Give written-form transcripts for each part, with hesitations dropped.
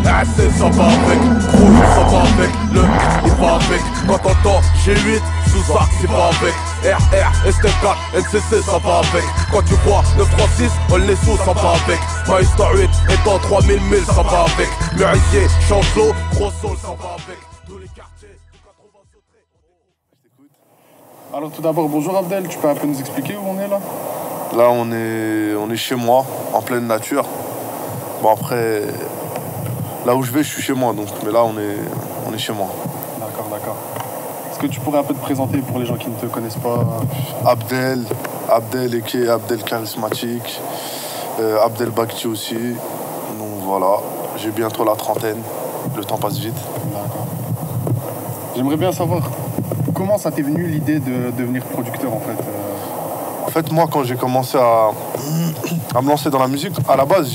assez ça va avec, gros ça va avec, le il va avec. Quand t'entends G8, sous-arc c'est pas avec, RR, ST4, NCC ça va avec. Quand tu vois 936, on les sous ça va avec. Maïsta 8 et dans 3000 000 ça va avec. Murissier, Chancelot, Gros Sol ça va avec. Tous les quartiers, du 80 sautés. Alors tout d'abord, bonjour Abdel, tu peux un peu nous expliquer où on est là? Là, on est chez moi, en pleine nature. Bon, après, là où je vais, je suis chez moi, donc. Mais là, on est chez moi. D'accord, d'accord. Est-ce que tu pourrais un peu te présenter pour les gens qui ne te connaissent pas? Abdel Eke, Abdel Charismatique, Abdel Bakti aussi. Donc voilà, j'ai bientôt la trentaine. Le temps passe vite. D'accord. J'aimerais bien savoir comment ça t'est venu l'idée de devenir producteur en fait. En fait, moi, quand j'ai commencé à me lancer dans la musique, à la base,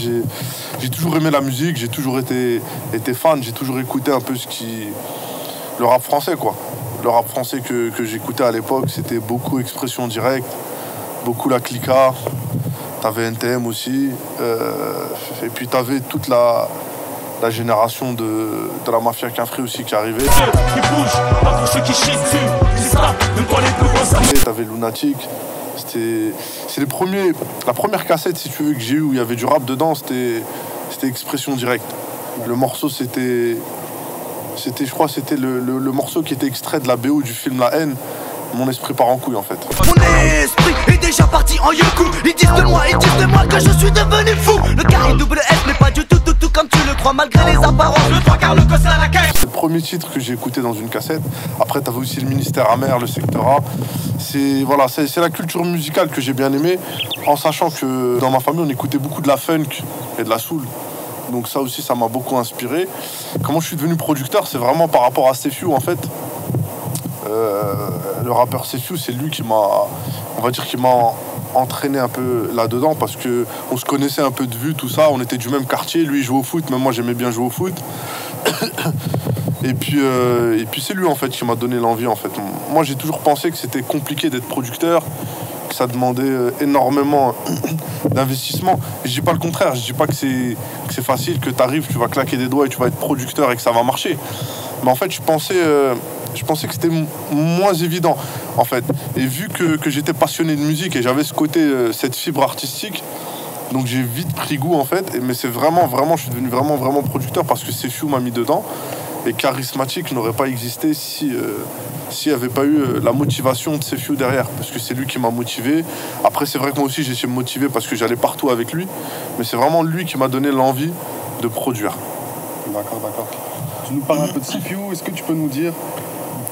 j'ai toujours aimé la musique, j'ai toujours été fan, j'ai toujours écouté un peu le rap français, quoi. Le rap français que j'écoutais à l'époque, c'était beaucoup Expression Directe, beaucoup La Clica, t'avais NTM aussi, et puis t'avais toute la génération de la mafia Quinfri aussi qui arrivait. T'avais Lunatic. C'est la première cassette, si tu veux, que j'ai eue où il y avait du rap dedans, c'était Expression Directe. Le morceau, je crois, c'était le morceau qui était extrait de la BO du film La Haine. Mon esprit part en couille, en fait. Mon esprit est déjà parti en yoku. Ils disent de moi que je suis devenu fou. Le carré double S n'est pas du tout comme tu le crois, malgré les apparences. Le 3 quarts, le gosse à la caisse. C'est le premier titre que j'ai écouté dans une cassette. Après, t'avais aussi le Ministère Amer, le Secteur A. C'est la culture musicale que j'ai bien aimée, en sachant que dans ma famille, on écoutait beaucoup de la funk et de la soul. Donc ça aussi, ça m'a beaucoup inspiré. Comment je suis devenu producteur, c'est vraiment par rapport à Sefiu, en fait. Le rappeur Sefiu, c'est lui qui m'a entraîné un peu là-dedans, parce que on se connaissait un peu de vue, tout ça, on était du même quartier, lui il jouait au foot, même moi j'aimais bien jouer au foot. et puis c'est lui en fait qui m'a donné l'envie en fait. Moi j'ai toujours pensé que c'était compliqué d'être producteur, que ça demandait énormément d'investissement. Je dis pas le contraire, je dis pas que c'est facile, que t'arrives, tu vas claquer des doigts et tu vas être producteur et que ça va marcher. Mais en fait je pensais que c'était moins évident, en fait. Et vu que j'étais passionné de musique et j'avais ce côté, cette fibre artistique, donc j'ai vite pris goût, en fait. Mais c'est vraiment, je suis devenu vraiment producteur parce que Sefiu m'a mis dedans. Et Charismatique n'aurait pas existé s'il n'y avait pas eu la motivation de Sefiu derrière. Parce que c'est lui qui m'a motivé. Après, c'est vrai que moi aussi, j'ai essayé de me motiver parce que j'allais partout avec lui. Mais c'est vraiment lui qui m'a donné l'envie de produire. D'accord. Tu nous parles un peu de Sefiu. Est-ce que tu peux nous dire,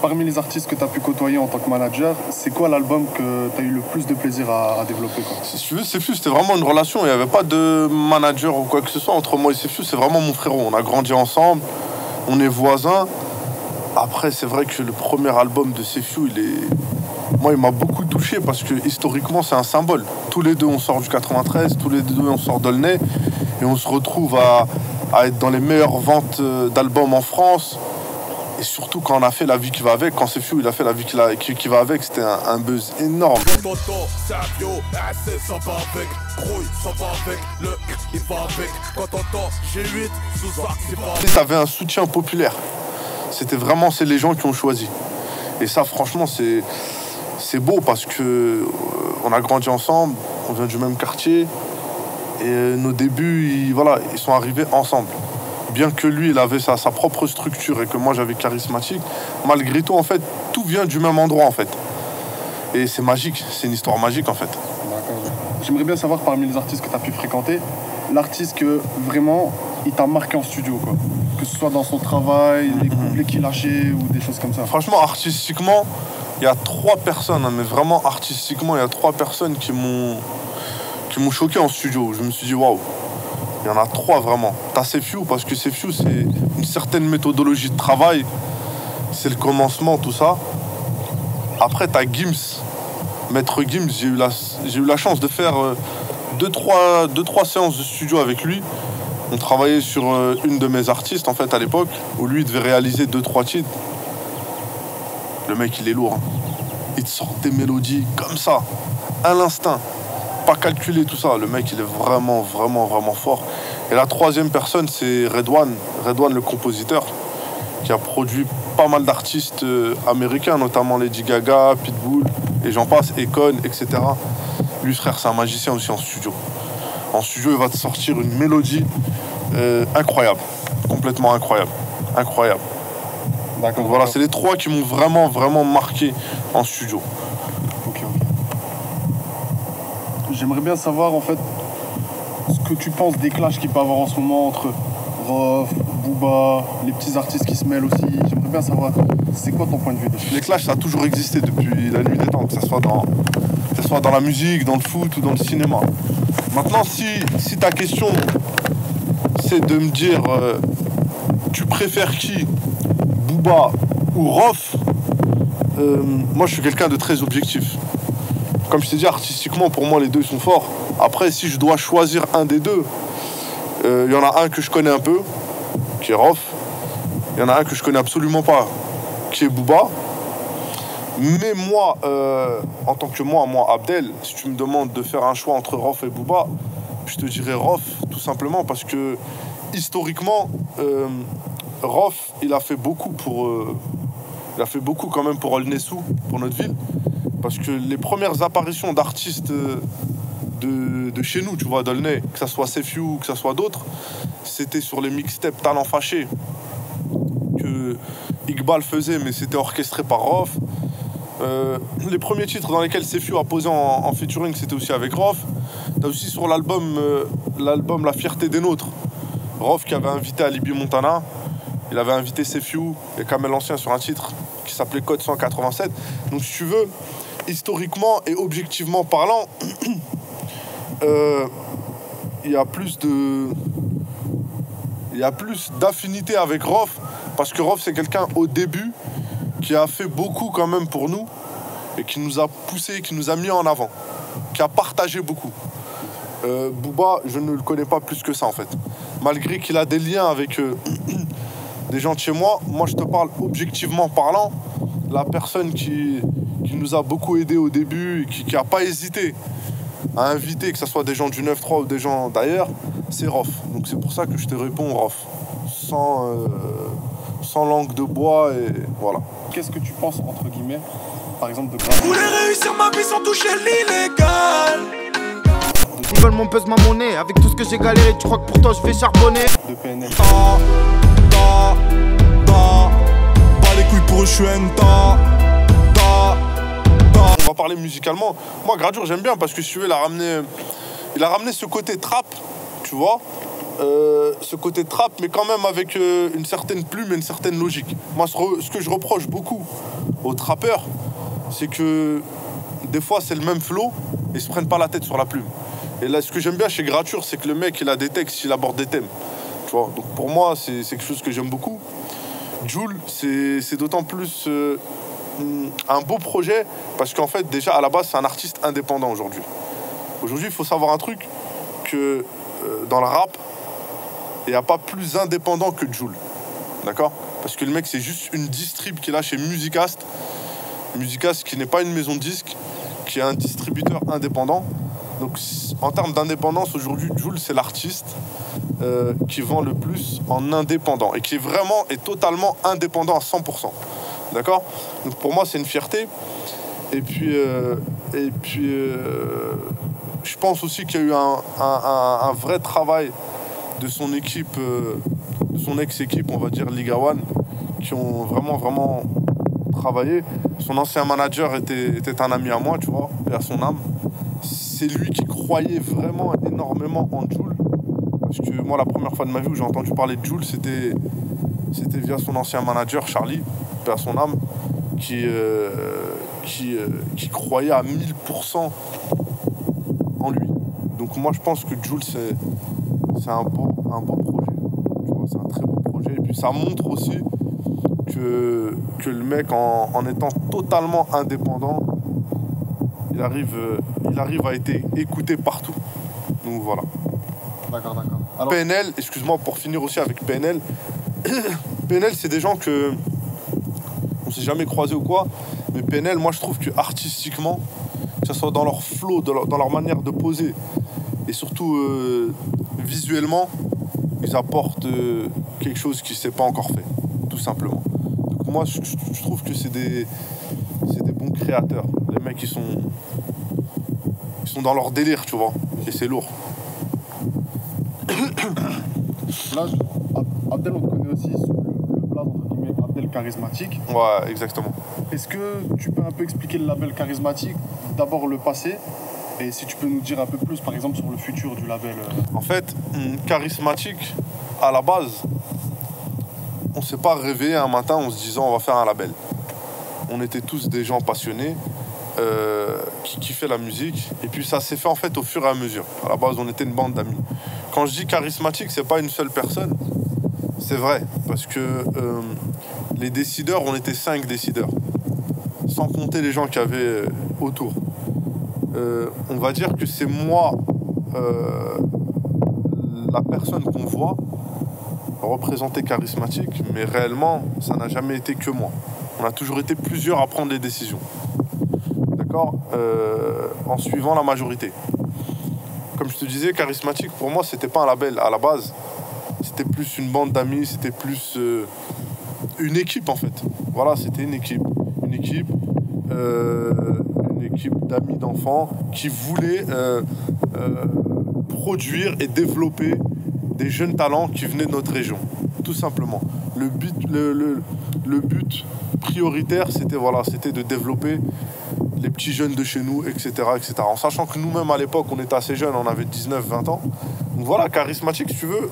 parmi les artistes que tu as pu côtoyer en tant que manager, c'est quoi l'album que tu as eu le plus de plaisir à développer, quoi? Si tu veux, Sefiu, c'était vraiment une relation. Il n'y avait pas de manager ou quoi que ce soit entre moi et Sefiu. C'est vraiment mon frérot. On a grandi ensemble. On est voisins. Après, c'est vrai que le premier album de Sefiu, moi, il m'a beaucoup touché parce que historiquement, c'est un symbole. Tous les deux, on sort du 93. Tous les deux, on sort d'Aulnay. Et on se retrouve à être dans les meilleures ventes d'albums en France. Et surtout quand on a fait La Vie qui va avec, quand Sefiu il a fait La Vie qui va avec, c'était un buzz énorme. T'avais un soutien populaire. C'était vraiment, c'est les gens qui ont choisi. Et ça, franchement, c'est beau parce que on a grandi ensemble, on vient du même quartier. Et nos débuts, ils sont arrivés ensemble. Bien que lui, il avait sa propre structure et que moi, j'avais Charismatique, malgré tout, en fait, tout vient du même endroit, en fait. Et c'est magique, c'est une histoire magique, en fait. D'accord. J'aimerais bien savoir, parmi les artistes que tu as pu fréquenter, l'artiste que, vraiment, il t'a marqué en studio, quoi. Que ce soit dans son travail, les couplets qu'il lâchait ou des choses comme ça. Franchement, artistiquement, il y a 3 personnes, hein, mais vraiment, artistiquement, il y a 3 personnes qui m'ont choqué en studio. Je me suis dit, waouh. Il y en a 3 vraiment. T'as Sefiu, parce que Sefiu, c'est une certaine méthodologie de travail. C'est le commencement, tout ça. Après, t'as Gims. Maître Gims, j'ai eu la chance de faire 2-3 séances de studio avec lui. On travaillait sur une de mes artistes, en fait, à l'époque, où lui, il devait réaliser 2-3 titres. Le mec, il est lourd. Hein. Il te sort des mélodies comme ça, à l'instinct. Pas calculer tout ça. Le mec, il est vraiment fort. Et la troisième personne, c'est Redouane, le compositeur, qui a produit pas mal d'artistes américains, notamment Lady Gaga, Pitbull, et j'en passe, Akon, etc. Lui, frère, c'est un magicien aussi en studio. En studio, il va te sortir une mélodie incroyable, complètement incroyable. D'accord. Donc voilà, c'est les trois qui m'ont vraiment marqué en studio. Ok. J'aimerais bien savoir, en fait, ce que tu penses des clashs qu'il peut y avoir en ce moment entre Rof, Booba, les petits artistes qui se mêlent aussi. J'aimerais bien savoir, c'est quoi ton point de vue dessus? Les clashs, ça a toujours existé depuis la nuit des temps, que ce soit dans la musique, dans le foot ou dans le cinéma. Maintenant, si ta question, c'est de me dire, tu préfères qui, Booba ou Rof, moi, je suis quelqu'un de très objectif. Comme je t'ai dit, artistiquement, pour moi, les deux sont forts. Après, si je dois choisir un des deux, il y en a un que je connais un peu, qui est Rof. Il y en a un que je connais absolument pas, qui est Booba. Mais moi, en tant que moi, Abdel, si tu me demandes de faire un choix entre Rof et Booba, je te dirais Rof, tout simplement parce que, historiquement, Rof, il a fait beaucoup quand même pour Olnessou, pour notre ville. Parce que les premières apparitions d'artistes de chez nous, tu vois, d'Aulnay, que ça soit Sefiu ou que ça soit d'autres, c'était sur les mixtapes Talent Fâché que Iqbal faisait, mais c'était orchestré par Rof. Les premiers titres dans lesquels Sefiu a posé en featuring, c'était aussi avec Rof. T'as aussi sur l'album La Fierté des Nôtres, Rof qui avait invité Alibi Montana, il avait invité Sefiu et Kamel Ancien sur un titre qui s'appelait Code 187. Donc si tu veux, historiquement et objectivement parlant, il y a plus d'affinité avec Rof, parce que Rof, c'est quelqu'un au début qui a fait beaucoup quand même pour nous et qui nous a poussé, qui nous a mis en avant, qui a partagé beaucoup. Booba, je ne le connais pas plus que ça en fait. Malgré qu'il a des liens avec des gens de chez moi, moi je te parle objectivement parlant, la personne qui nous a beaucoup aidé au début et qui n'a pas hésité à inviter, que ce soit des gens du 9-3 ou des gens d'ailleurs, c'est Rof. Donc c'est pour ça que je te réponds Rof. Sans langue de bois et voilà. Qu'est-ce que tu penses, entre guillemets, par exemple, de Gravity? Je voulais réussir ma vie sans toucher l'illégal. Ils veulent mon buzz, ma monnaie. Avec tout ce que j'ai galéré, tu crois que pour toi je vais charbonner? De PNL. Pas les couilles pour eux, je suis On va parler musicalement. Moi, Gradure, j'aime bien parce que si tu veux, il a ramené ce côté trap, tu vois. Ce côté trap, mais quand même avec une certaine plume et une certaine logique. Moi, ce que je reproche beaucoup aux trappeurs, c'est que des fois, c'est le même flow et ils se prennent pas la tête sur la plume. Et là, ce que j'aime bien chez Gradure, c'est que le mec, il a des textes, il aborde des thèmes. Tu vois. Donc pour moi, c'est quelque chose que j'aime beaucoup. Jul, c'est d'autant plus un beau projet parce qu'en fait, déjà, à la base, c'est un artiste indépendant aujourd'hui. Aujourd'hui, il faut savoir un truc, que dans le rap, il n'y a pas plus indépendant que Jul. D'accord? Parce que le mec, c'est juste une distrib qu'il a chez Musicast. Musicast qui n'est pas une maison de disques, qui est un distributeur indépendant. Donc en termes d'indépendance, aujourd'hui, Jul, c'est l'artiste qui vend le plus en indépendant et qui est vraiment et totalement indépendant à 100%. D'accord? Donc pour moi, c'est une fierté. Et puis je pense aussi qu'il y a eu un vrai travail de son équipe, de son ex-équipe, on va dire Liga One, qui ont vraiment travaillé. Son ancien manager était un ami à moi, tu vois, et à son âme. C'est lui qui croyait vraiment énormément en Jul. Parce que moi, la première fois de ma vie où j'ai entendu parler de Jul, c'était via son ancien manager, Charlie, et à son âme, qui croyait à 1000% en lui. Donc moi, je pense que Jul, c'est un beau projet. Tu vois, c'est un très beau projet. Et puis ça montre aussi que le mec, en étant totalement indépendant, il arrive à être écouté partout. Donc voilà. D'accord. Alors... PNL, excuse-moi, pour finir aussi avec PNL. PNL, c'est des gens que on s'est jamais croisés ou quoi, mais PNL, moi je trouve que artistiquement, que ce soit dans leur flow, dans leur manière de poser, et surtout visuellement, ils apportent quelque chose qui ne s'est pas encore fait, tout simplement. Donc moi, je trouve que c'est des bons créateurs. Les mecs, ils sont dans leur délire, tu vois, et c'est lourd. Là, Abdel, on te connaît aussi sous le blaze, entre guillemets, Abdel Charismatique. Ouais, exactement. Est-ce que tu peux un peu expliquer le label Charismatique, d'abord le passé, et si tu peux nous dire un peu plus, par exemple, sur le futur du label En fait, Charismatique, à la base, on ne s'est pas réveillé un matin en se disant on va faire un label. On était tous des gens passionnés qui kiffaient la musique, et puis ça s'est fait en fait au fur et à mesure. À la base, on était une bande d'amis. Quand je dis charismatique, c'est pas une seule personne, c'est vrai, parce que les décideurs, on était 5 décideurs, sans compter les gens qu'il y avait autour. On va dire que c'est moi, la personne qu'on voit représenter charismatique, mais réellement, ça n'a jamais été que moi. On a toujours été plusieurs à prendre les décisions. D'accord, en suivant la majorité. Comme je te disais, charismatique, pour moi, c'était pas un label. À la base, c'était plus une bande d'amis, c'était plus une équipe, en fait. Voilà, c'était une équipe. Une équipe d'amis, d'enfants qui voulaient produire et développer des jeunes talents qui venaient de notre région. Tout simplement. Le but prioritaire, c'était de développer les petits jeunes de chez nous, etc., etc. En sachant que nous-mêmes, à l'époque, on était assez jeunes, on avait 19, 20 ans. Donc voilà, charismatique, si tu veux,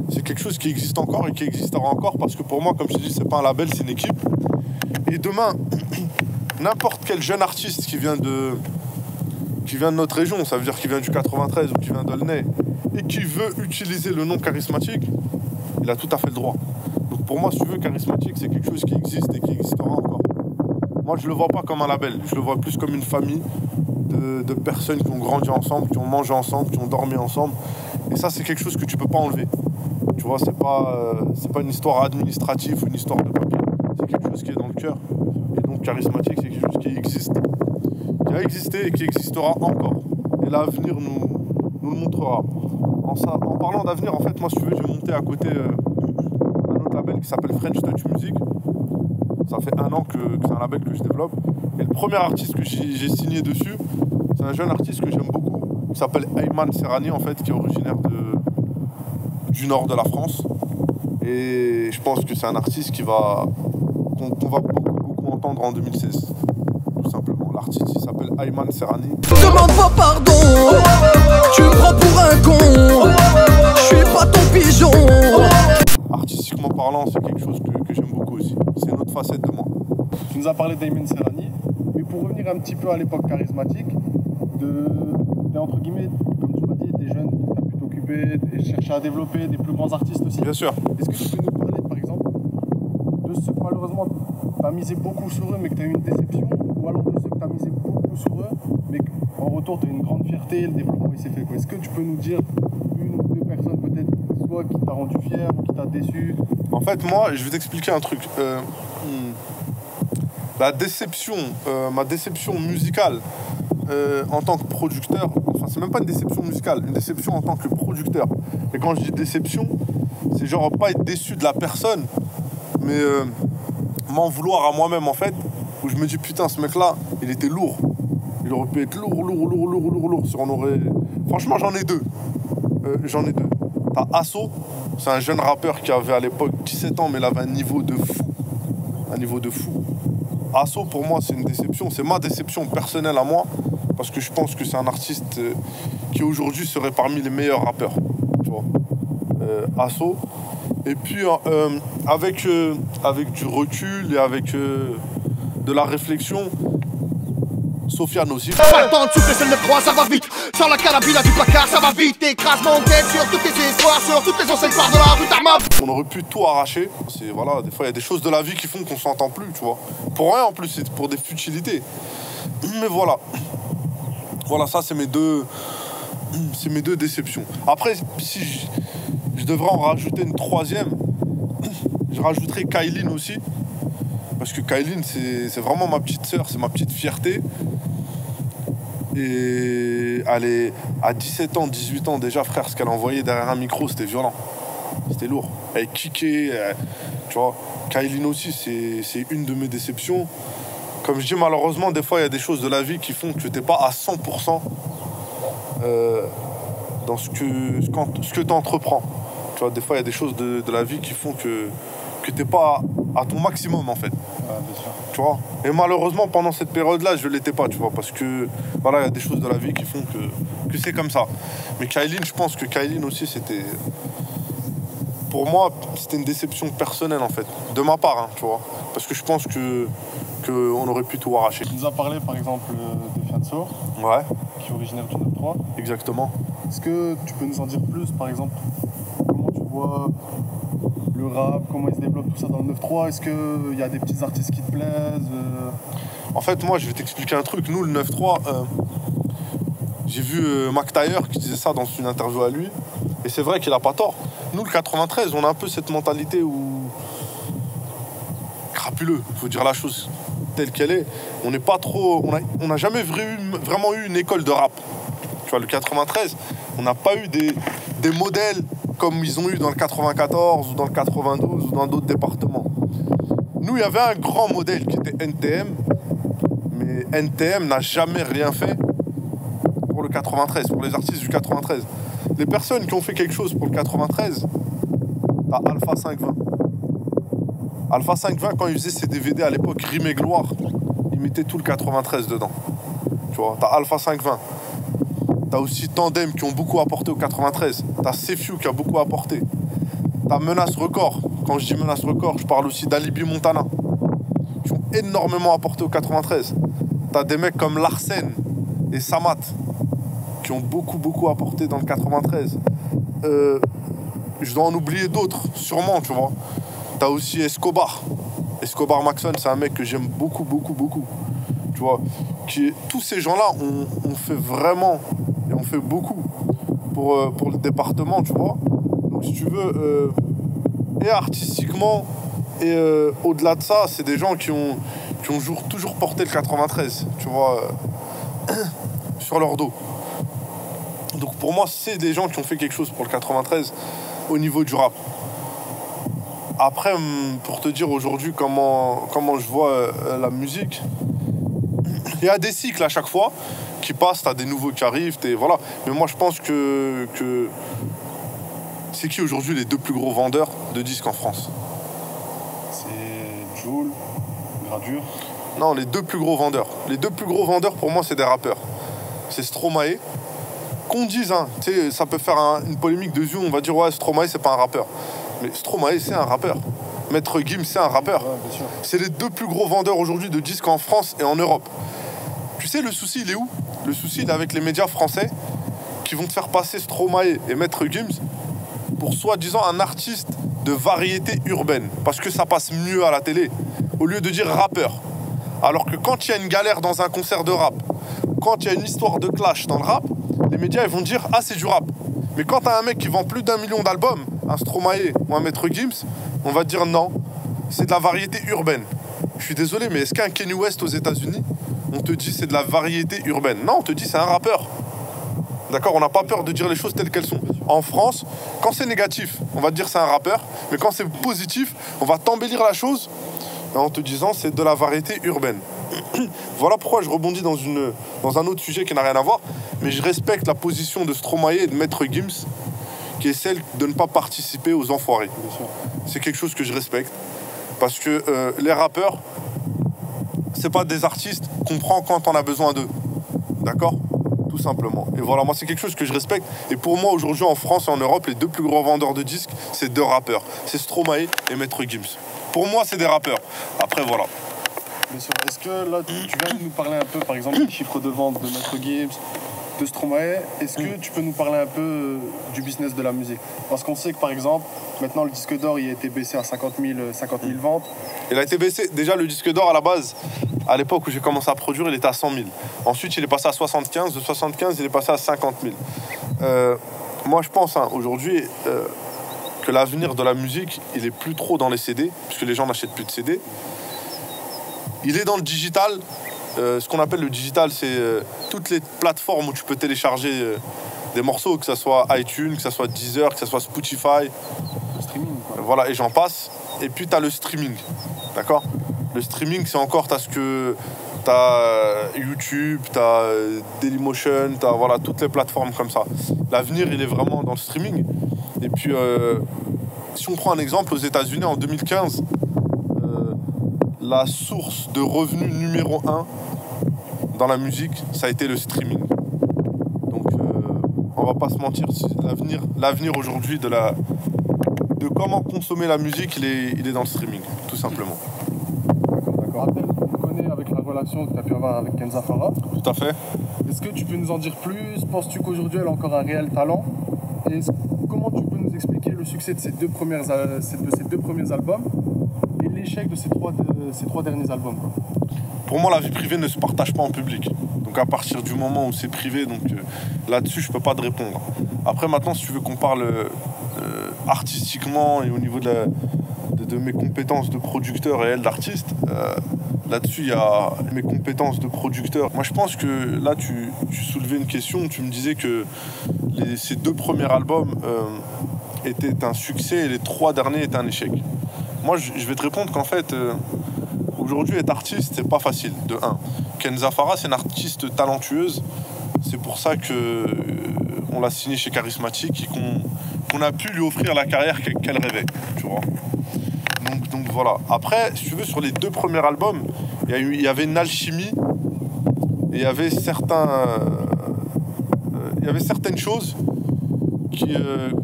c'est quelque chose qui existe encore et qui existera encore, parce que pour moi, comme je te dis, c'est pas un label, c'est une équipe. Et demain, n'importe quel jeune artiste qui vient de notre région, ça veut dire qui vient du 93 ou qui vient d'Aulnay, et qui veut utiliser le nom charismatique, il a tout à fait le droit. Donc pour moi, si tu veux, charismatique, c'est quelque chose qui existe et qui existera encore. Moi, je le vois pas comme un label, je le vois plus comme une famille de personnes qui ont grandi ensemble, qui ont mangé ensemble, qui ont dormi ensemble. Et ça, c'est quelque chose que tu peux pas enlever. Tu vois, c'est pas une histoire administrative ou une histoire de papier. C'est quelque chose qui est dans le cœur. Et donc, charismatique, c'est quelque chose qui existe, qui a existé et qui existera encore. Et l'avenir nous le montrera. En parlant d'avenir, en fait, moi, si tu veux, j'ai monté à côté un autre label qui s'appelle French Touch Music. Ça fait 1 an que c'est un label que je développe. Et le premier artiste que j'ai signé dessus, c'est un jeune artiste que j'aime beaucoup, qui s'appelle Ayman Serrani, en fait, qui est originaire du nord de la France. Et je pense que c'est un artiste qu'on va beaucoup entendre en 2016. Tout simplement. L'artiste, il s'appelle Ayman Serrani. Demande pas pardon, tu me prends pour un con, je suis pas ton pigeon. Artistiquement parlant, c'est quelque chose que j'aime beaucoup aussi. C'est une autre facette de moi. Tu nous as parlé d'Ayman Serrani, mais pour revenir un petit peu à l'époque charismatique, entre guillemets, comme tu m'as dit, des jeunes que tu as pu t'occuper et chercher à développer, des plus grands artistes aussi. Bien sûr. Est-ce que tu peux nous parler, par exemple, de ceux que malheureusement tu as misé beaucoup sur eux, mais que tu as eu une déception, ou alors de ceux que tu as misé beaucoup sur eux, mais qu'en retour tu as eu une grande fierté, le développement il s'est fait quoi? Est-ce que tu peux nous dire une ou deux personnes peut-être, soit qui t'a rendu fier ou qui t'a déçu? En fait, moi, je vais t'expliquer un truc. Ma déception musicale en tant que producteur, enfin, c'est même pas une déception musicale, une déception en tant que producteur. Et quand je dis déception, c'est genre pas être déçu de la personne, mais m'en vouloir à moi-même, en fait, où je me dis, putain, ce mec-là, il était lourd. Il aurait pu être lourd. Si on aurait... Franchement, j'en ai deux. T'as Asso, c'est un jeune rappeur qui avait à l'époque 17 ans, mais il avait un niveau de fou. Asso, pour moi, c'est une déception. C'est ma déception personnelle à moi, parce que je pense que c'est un artiste qui aujourd'hui serait parmi les meilleurs rappeurs. Tu vois, Asso. Et puis, avec du recul et avec de la réflexion, Sofiane aussi. Pas le temps de souffler, celle de croix, ça va vite. Sur la carabine du placard, ça va vite. Écrase mon tête sur toutes tes histoires, sur toutes les anciennes parts de la rue d'Arma. On aurait pu tout arracher. Voilà, des fois, il y a des choses de la vie qui font qu'on s'entend plus, tu vois. Pour rien, en plus, c'est pour des futilités. Mais voilà. Voilà, ça, c'est mes deux déceptions. Après, si je devrais en rajouter une troisième, je rajouterais Kailin aussi. Parce que Kailin, c'est vraiment ma petite sœur, c'est ma petite fierté. Et elle est à 17 ans, 18 ans déjà, frère, ce qu'elle a envoyé derrière un micro, c'était violent. C'était lourd. Avec Kike, tu vois. Kailin aussi, c'est une de mes déceptions. Comme je dis, malheureusement, des fois, il y a des choses de la vie qui font que t'es pas à 100% dans ce que tu entreprends. Tu vois, des fois, il y a des choses de la vie qui font que t'es pas à ton maximum, en fait. Ouais, bien sûr. Tu vois. Et malheureusement, pendant cette période-là, je l'étais pas, tu vois, parce que, voilà, il y a des choses de la vie qui font que c'est comme ça. Mais Kailin, je pense que Kailin aussi, c'était... Pour moi, c'était une déception personnelle, en fait. De ma part, hein, tu vois. Parce que je pense qu'on aurait pu tout arracher. Tu nous as parlé par exemple de Fianso, Ouais, qui est originaire du 9-3. exactement. Est-ce que tu peux nous en dire plus, par exemple, comment tu vois le rap, comment il se développe tout ça dans le 9-3? Est-ce qu'il y a des petits artistes qui te plaisent? En fait, moi, je vais t'expliquer un truc. Nous, le 9-3, j'ai vu Mac Taylor qui disait ça dans une interview à lui. Et c'est vrai qu'il a pas tort. Nous, le 93, on a un peu cette mentalité où... crapuleux, il faut dire la chose telle qu'elle est. On n'est pas trop... On n'a jamais vraiment eu une école de rap. Tu vois, le 93, on n'a pas eu des modèles comme ils ont eu dans le 94 ou dans le 92 ou dans d'autres départements. Nous, il y avait un grand modèle qui était NTM, mais NTM n'a jamais rien fait pour le 93, pour les artistes du 93. Les personnes qui ont fait quelque chose pour le 93, t'as Alpha 520. Alpha 520, quand il faisait ses DVD à l'époque, Rime et Gloire, il mettait tout le 93 dedans. Tu vois, t'as Alpha 520. T'as aussi Tandem qui ont beaucoup apporté au 93. T'as Sefiu qui a beaucoup apporté. T'as Menace Record. Quand je dis Menace Record, je parle aussi d'Alibi Montana, qui ont énormément apporté au 93. T'as des mecs comme Larsen et Samat qui ont beaucoup apporté dans le 93. Je dois en oublier d'autres, sûrement, tu vois. T'as aussi Escobar. Escobar Maxon, c'est un mec que j'aime beaucoup. Tu vois. Tous ces gens-là ont fait vraiment, et ont fait beaucoup pour le département, tu vois. Donc si tu veux, et artistiquement, et au-delà de ça, c'est des gens qui ont toujours porté le 93, tu vois, sur leur dos. Donc pour moi, c'est des gens qui ont fait quelque chose pour le 93 au niveau du rap. Après, pour te dire aujourd'hui comment je vois la musique, il y a des cycles à chaque fois qui passent, t'as des nouveaux qui arrivent, voilà. Mais moi je pense que c'est qui aujourd'hui les deux plus gros vendeurs de disques en France? C'est Jul, Gradure. Non, les deux plus gros vendeurs. Les deux plus gros vendeurs pour moi c'est des rappeurs. C'est Stromae. Qu'on dise, hein, tu sais, ça peut faire une polémique de Zoom, on va dire ouais Stromae c'est pas un rappeur. Mais Stromae c'est un rappeur. Maître Gims c'est un rappeur. Ouais, bien sûr. C'est les deux plus gros vendeurs aujourd'hui de disques en France et en Europe. Tu sais le souci il est où? Le souci il est avec les médias français qui vont te faire passer Stromae et Maître Gims pour soi-disant un artiste de variété urbaine. Parce que ça passe mieux à la télé. Au lieu de dire rappeur. Alors que quand il y a une galère dans un concert de rap, quand il y a une histoire de clash dans le rap, les médias ils vont dire ah c'est du rap. Mais quand t'as un mec qui vend plus d'1 million d'albums, un Stromae ou un Maître Gims, on va te dire non, c'est de la variété urbaine. Je suis désolé, mais est-ce qu'un Kanye West aux États-Unis, on te dit c'est de la variété urbaine? Non, on te dit c'est un rappeur. D'accord, on n'a pas peur de dire les choses telles qu'elles sont. En France, quand c'est négatif, on va te dire c'est un rappeur, mais quand c'est positif, on va t'embellir la chose en te disant c'est de la variété urbaine. Voilà pourquoi je rebondis dans un autre sujet qui n'a rien à voir, mais je respecte la position de Stromae et de Maître Gims, qui est celle de ne pas participer aux enfoirés. C'est quelque chose que je respecte, parce que les rappeurs, c'est pas des artistes qu'on prend quand on a besoin d'eux. D'accord ? Tout simplement. Et voilà, moi c'est quelque chose que je respecte. Et pour moi aujourd'hui en France et en Europe, les deux plus gros vendeurs de disques, c'est deux rappeurs. C'est Stromae et Maître Gims. Pour moi c'est des rappeurs. Après voilà. Bien sûr. Est-ce que là, tu viens de nous parler un peu, par exemple, des chiffres de vente de Maître Gims, de Stromae. Est-ce que tu peux nous parler un peu du business de la musique? Parce qu'on sait que, par exemple, maintenant, le disque d'or, il a été baissé à 50 000 ventes. Il a été baissé. Déjà, le disque d'or, à la base, à l'époque où j'ai commencé à produire, il était à 100 000. Ensuite, il est passé à 75. De 75, il est passé à 50 000. Moi, je pense, aujourd'hui, que l'avenir de la musique, il est plus trop dans les CD, puisque les gens n'achètent plus de CD. Il est dans le digital. Ce qu'on appelle le digital, c'est toutes les plateformes où tu peux télécharger des morceaux, que ce soit iTunes, que ce soit Deezer, que ce soit Spotify, streaming, quoi. Voilà, et j'en passe. Et puis, tu as le streaming. D'accord? Le streaming, c'est encore, t'as YouTube, t'as Dailymotion, t'as voilà, toutes les plateformes comme ça. L'avenir, il est vraiment dans le streaming. Et puis, si on prend un exemple, aux États-Unis, en 2015, la source de revenus numéro 1 dans la musique, ça a été le streaming. Donc, on va pas se mentir, l'avenir aujourd'hui de comment consommer la musique, il est dans le streaming, tout simplement. D'accord. Abdel, on te connaît avec la relation que tu as pu avoir avec Kenza Farah. Tout à fait. Est-ce que tu peux nous en dire plus? Penses-tu qu'aujourd'hui elle a encore un réel talent? Et comment tu peux nous expliquer le succès de ces deux premiers albums et l'échec de ces trois derniers albums, quoi? Pour moi, la vie privée ne se partage pas en public. Donc à partir du moment où c'est privé, là-dessus, je peux pas te répondre. Après, maintenant, si tu veux qu'on parle artistiquement et au niveau de mes compétences de producteur et elle d'artiste, là-dessus, il y a mes compétences de producteur. Moi, je pense que là, tu soulevais une question. Tu me disais que ces deux premiers albums étaient un succès et les trois derniers étaient un échec. Moi, je vais te répondre qu'en fait, aujourd'hui, être artiste, c'est pas facile, de 1. Kenza Farah, c'est une artiste talentueuse. C'est pour ça qu'on l'a signée chez Charismatic et qu'on a pu lui offrir la carrière qu'elle rêvait, tu vois. Donc voilà. Après, si tu veux, sur les deux premiers albums, il y avait une alchimie et il y avait certaines choses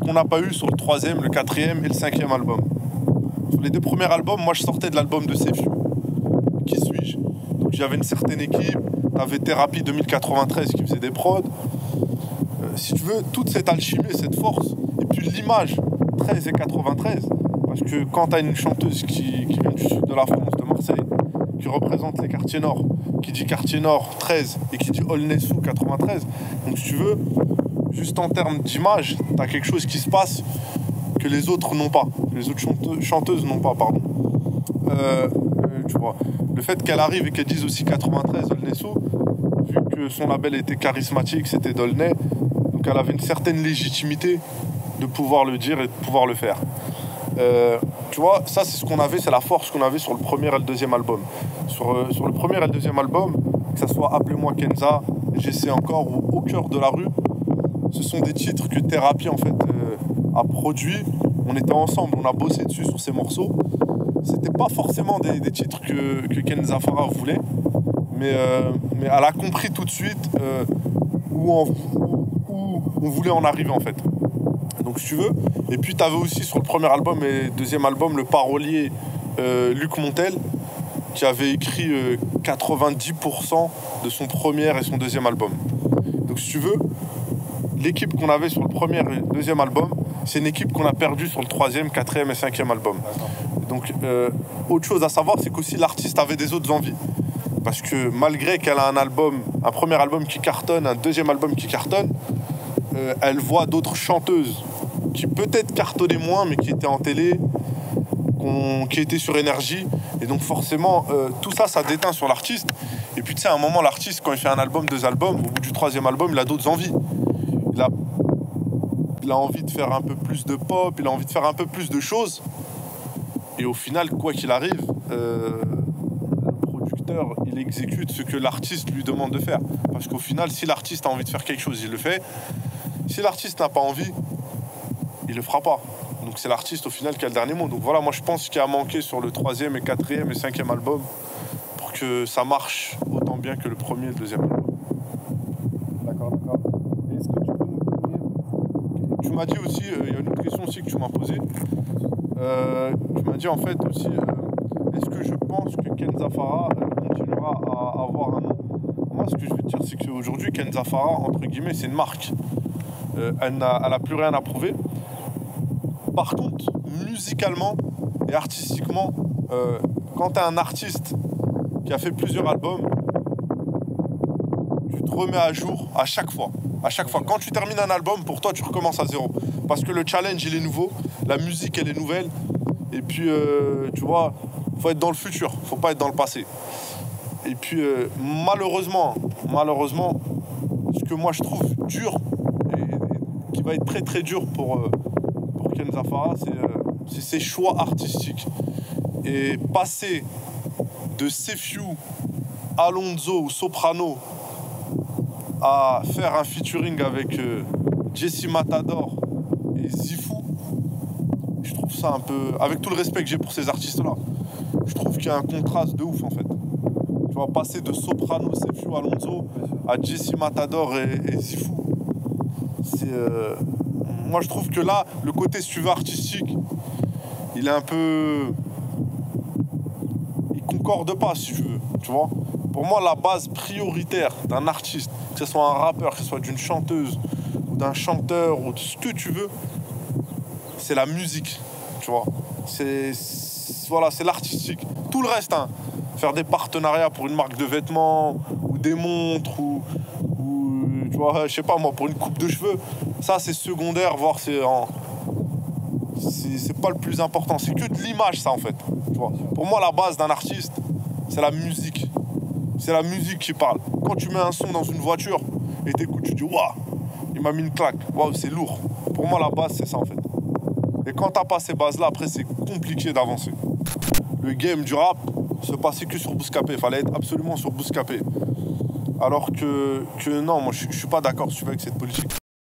qu'on n'a pas eu sur le troisième, le quatrième et le cinquième album. Sur les deux premiers albums, moi je sortais de l'album de Sefiu. Qui suis-je? Donc j'avais une certaine équipe, t'avais Thérapie 2093 qui faisait des prods. Si tu veux, toute cette alchimie, cette force, et puis l'image 13 et 93, parce que quand t'as une chanteuse qui vient du sud de la France, de Marseille, qui représente les quartiers nord, qui dit quartier nord 13 et qui dit Aulnay-sous 93, donc si tu veux, juste en termes d'image, t'as quelque chose qui se passe que les autres n'ont pas, que les autres chanteuses n'ont pas, pardon. Tu vois, le fait qu'elle arrive et qu'elle dise aussi 93 Aulnay-sous, vu que son label était Charismatic, c'était d'Aulnay, donc elle avait une certaine légitimité de pouvoir le dire et de pouvoir le faire. Tu vois, ça c'est ce qu'on avait, c'est la force qu'on avait sur le premier et le deuxième album. Sur le premier et le deuxième album, que ça soit Appelez-moi Kenza, J'essaie encore ou Au cœur de la rue, ce sont des titres que Thérapie en fait a produit. On était ensemble, on a bossé dessus sur ces morceaux. C'était pas forcément des titres que Kenza Farah voulait, mais elle a compris tout de suite où on voulait en arriver en fait. Donc si tu veux. Et puis tu avais aussi sur le premier album et deuxième album le parolier Luc Montel qui avait écrit 90% de son premier et son deuxième album. Donc si tu veux, l'équipe qu'on avait sur le premier et deuxième album, c'est une équipe qu'on a perdue sur le troisième, quatrième et cinquième album. Donc, autre chose à savoir, c'est qu'aussi l'artiste avait des autres envies. Parce que malgré qu'elle a un premier album qui cartonne, un deuxième album qui cartonne, elle voit d'autres chanteuses qui peut-être cartonnaient moins, mais qui étaient en télé, qui étaient sur énergie. Et donc forcément, tout ça, ça déteint sur l'artiste. Et puis tu sais, à un moment, l'artiste, quand il fait un album, deux albums, au bout du troisième album, il a d'autres envies. Il a envie de faire un peu plus de pop, il a envie de faire un peu plus de choses. Et au final, quoi qu'il arrive, le producteur, il exécute ce que l'artiste lui demande de faire. Parce qu'au final, si l'artiste a envie de faire quelque chose, il le fait. Si l'artiste n'a pas envie, il le fera pas. Donc c'est l'artiste au final qui a le dernier mot. Donc voilà, moi je pense qu'il a manqué sur le troisième et quatrième et cinquième album pour que ça marche autant bien que le premier et le deuxième album. D'accord. Est-ce que tu peux nous donner... Tu m'as dit aussi, il y a une autre question aussi que tu m'as posée. Tu m'as dit en fait aussi, est-ce que je pense que Kenza Farah continuera à avoir un nom? Moi, ce que je veux te dire, c'est qu'aujourd'hui, Kenza Farah, entre guillemets, c'est une marque. Elle n'a plus rien à prouver. Par contre, musicalement et artistiquement, quand tu es un artiste qui a fait plusieurs albums, tu te remets à jour à chaque fois. À chaque fois. Quand tu termines un album, pour toi, tu recommences à zéro. Parce que le challenge, il est nouveau. La musique, elle est nouvelle. Et puis, tu vois, faut être dans le futur. Faut pas être dans le passé. Et puis, malheureusement, ce que moi, je trouve dur, et qui va être très, très dur pour Kenza Farah, ses choix artistiques. Et passer de Sefiu, Alonso ou Soprano à faire un featuring avec Jesse Matador et Zifou, je trouve ça un peu... Avec tout le respect que j'ai pour ces artistes-là, je trouve qu'il y a un contraste de ouf en fait. Tu vas passer de Soprano, Sefiu, Alonso à Jesse Matador et Zifou. C'est... Moi je trouve que là, le côté, si tu veux, artistique, il est un peu... Il concorde pas, si tu veux, tu vois. Pour moi, la base prioritaire d'un artiste, que ce soit un rappeur, que ce soit d'une chanteuse, ou d'un chanteur, ou de ce que tu veux, c'est la musique, tu vois. Voilà, c'est l'artistique. Tout le reste, hein, faire des partenariats pour une marque de vêtements, ou des montres, ou tu vois, je sais pas moi, pour une coupe de cheveux, ça c'est secondaire, voire c'est pas le plus important. C'est que de l'image, ça, en fait. Tu vois. Pour moi, la base d'un artiste, c'est la musique. C'est la musique qui parle. Quand tu mets un son dans une voiture et t'écoutes, tu dis waouh, il m'a mis une claque. Waouh, c'est lourd. Pour moi, la base, c'est ça, en fait. Et quand t'as pas ces bases-là, après, c'est compliqué d'avancer. Le game du rap se passait que sur Bouscapé. Il fallait être absolument sur Bouscapé. Alors que non, moi, je suis pas d'accord, si tu veux, avec cette politique.